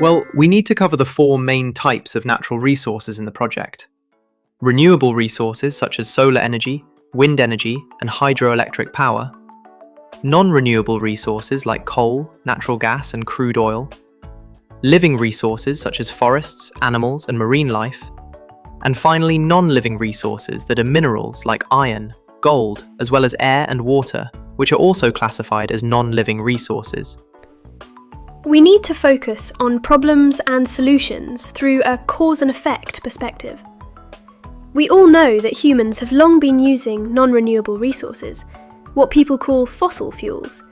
Well, we need to cover the four main types of natural resources in the project. Renewable resources such as solar energy, wind energy, and hydroelectric power. Non-renewable resources like coal, natural gas, and crude oil. Living resources such as forests, animals, and marine life. And finally, non-living resources that are minerals like iron, gold, as well as air and water, which are also classified as non-living resources. We need to focus on problems and solutions through a cause and effect perspective. We all know that humans have long been using non-renewable resources, what people call fossil fuels,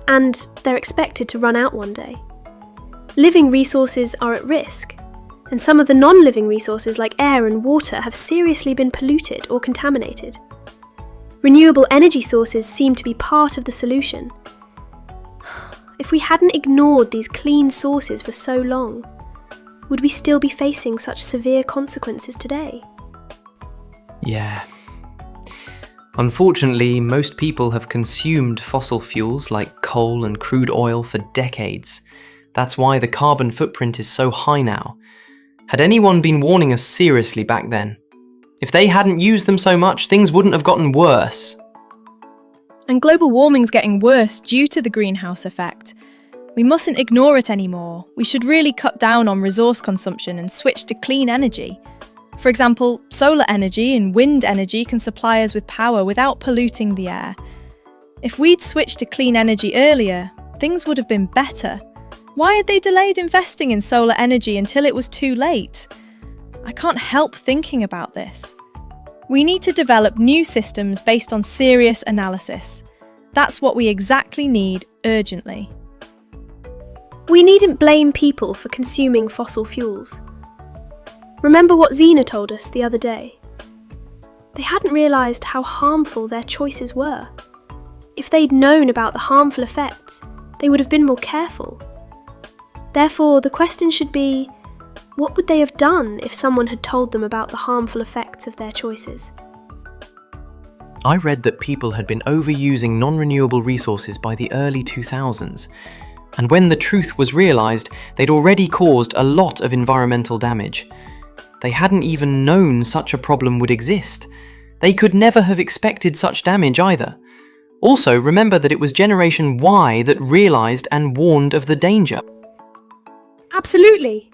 and they're expected to run out one day. Living resources are at risk, and some of the non-living resources like air and water have seriously been polluted or contaminated. Renewable energy sources seem to be part of the solution. If we hadn't ignored these clean sources for so long, would we still be facing such severe consequences today? Yeah. Unfortunately, most people have consumed fossil fuels like coal and crude oil for decades. That's why the carbon footprint is so high now. Had anyone been warning us seriously back then? If they hadn't used them so much, things wouldn't have gotten worse. And global warming's getting worse due to the greenhouse effect. We mustn't ignore it anymore. We should really cut down on resource consumption and switch to clean energy. For example, solar energy and wind energy can supply us with power without polluting the air. If we'd switched to clean energy earlier, things would have been better. Why had they delayed investing in solar energy until it was too late? I can't help thinking about this. We need to develop new systems based on serious analysis. That's what we exactly need urgently. We needn't blame people for consuming fossil fuels. Remember what Zena told us the other day? They hadn't realised how harmful their choices were. If they'd known about the harmful effects, they would have been more careful. Therefore, the question should be, what would they have done if someone had told them about the harmful effects of their choices? I read that people had been overusing non-renewable resources by the early 2000s, and when the truth was realised, they'd already caused a lot of environmental damage. They hadn't even known such a problem would exist. They could never have expected such damage either. Also, remember that it was Generation Y that realised and warned of the danger. Absolutely!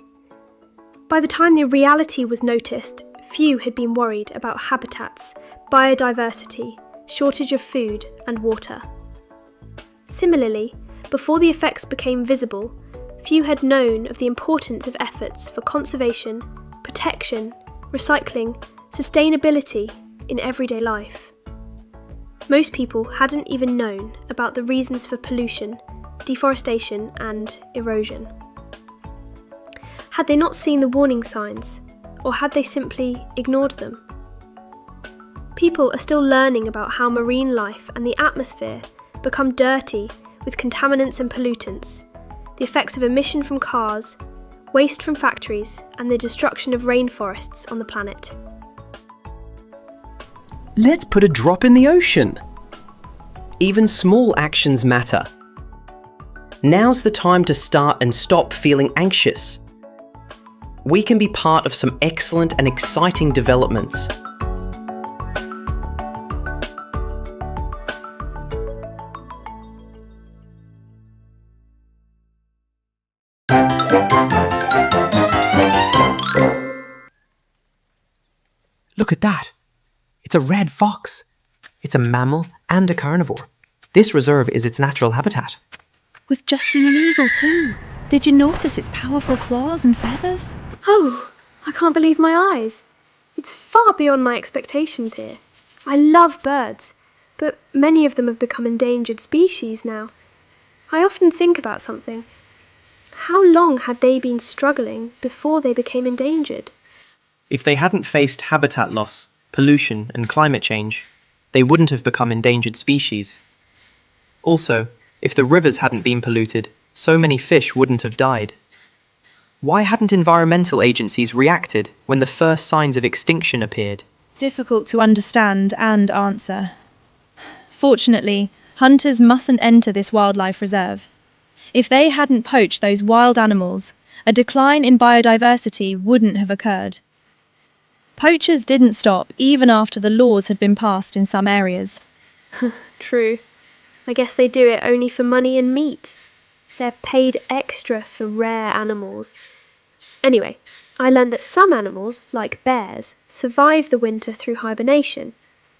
By the time the reality was noticed, few had been worried about habitats, biodiversity, shortage of food and water. Similarly, before the effects became visible, few had known of the importance of efforts for conservation, protection, recycling, sustainability in everyday life. Most people hadn't even known about the reasons for pollution, deforestation and erosion. Had they not seen the warning signs, or had they simply ignored them? People are still learning about how marine life and the atmosphere become dirty with contaminants and pollutants, the effects of emission from cars, waste from factories, and the destruction of rainforests on the planet. Let's put a drop in the ocean. Even small actions matter. Now's the time to start and stop feeling anxious. We can be part of some excellent and exciting developments. Look at that! It's a red fox. It's a mammal and a carnivore. This reserve is its natural habitat. We've just seen an eagle too. Did you notice its powerful claws and feathers? Oh, I can't believe my eyes. It's far beyond my expectations here. I love birds, but many of them have become endangered species now. I often think about something. How long had they been struggling before they became endangered? If they hadn't faced habitat loss, pollution, and climate change, they wouldn't have become endangered species. Also, if the rivers hadn't been polluted, so many fish wouldn't have died. Why hadn't environmental agencies reacted when the first signs of extinction appeared? Difficult to understand and answer. Fortunately, hunters mustn't enter this wildlife reserve. If they hadn't poached those wild animals, a decline in biodiversity wouldn't have occurred. Poachers didn't stop even after the laws had been passed in some areas. True. I guess they do it only for money and meat. They're paid extra for rare animals. Anyway, I learned that some animals, like bears, survive the winter through hibernation,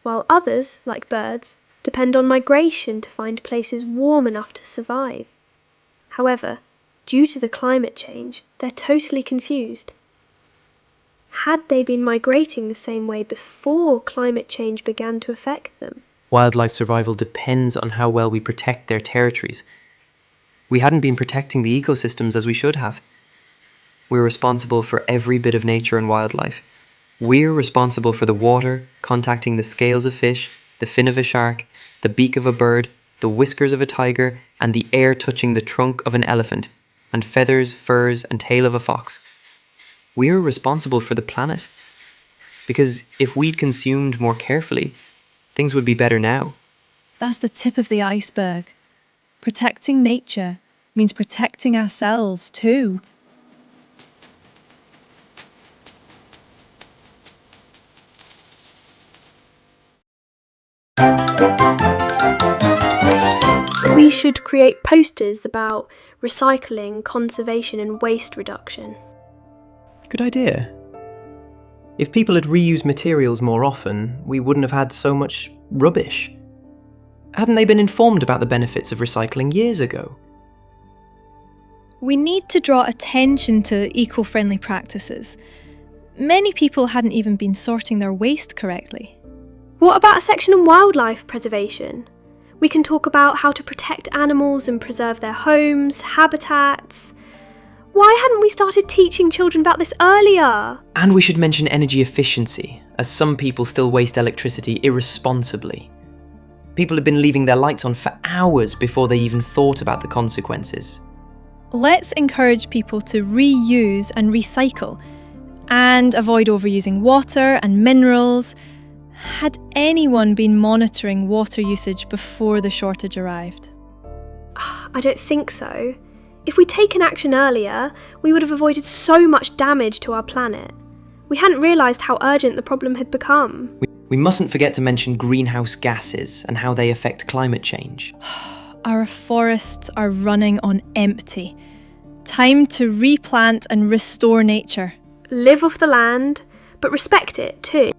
while others, like birds, depend on migration to find places warm enough to survive. However, due to the climate change, they're totally confused. Had they been migrating the same way before climate change began to affect them? Wildlife survival depends on how well we protect their territories. We hadn't been protecting the ecosystems as we should have. We're responsible for every bit of nature and wildlife. We're responsible for the water, contacting the scales of fish, the fin of a shark, the beak of a bird, the whiskers of a tiger, and the air touching the trunk of an elephant, and feathers, furs, and tail of a fox. We're responsible for the planet. Because if we'd consumed more carefully, things would be better now. That's the tip of the iceberg. Protecting nature means protecting ourselves too. We should create posters about recycling, conservation, and waste reduction. Good idea. If people had reused materials more often, we wouldn't have had so much rubbish. Hadn't they been informed about the benefits of recycling years ago? We need to draw attention to eco-friendly practices. Many people hadn't even been sorting their waste correctly. What about a section on wildlife preservation? We can talk about how to protect animals and preserve their homes, habitats. Why hadn't we started teaching children about this earlier? And we should mention energy efficiency, as some people still waste electricity irresponsibly. People have been leaving their lights on for hours before they even thought about the consequences. Let's encourage people to reuse and recycle, and avoid overusing water and minerals. Had anyone been monitoring water usage before the shortage arrived? I don't think so. If we'd taken action earlier, we would have avoided so much damage to our planet. We hadn't realised how urgent the problem had become. We mustn't forget to mention greenhouse gases and how they affect climate change. Our forests are running on empty. Time to replant and restore nature. Live off the land, but respect it too.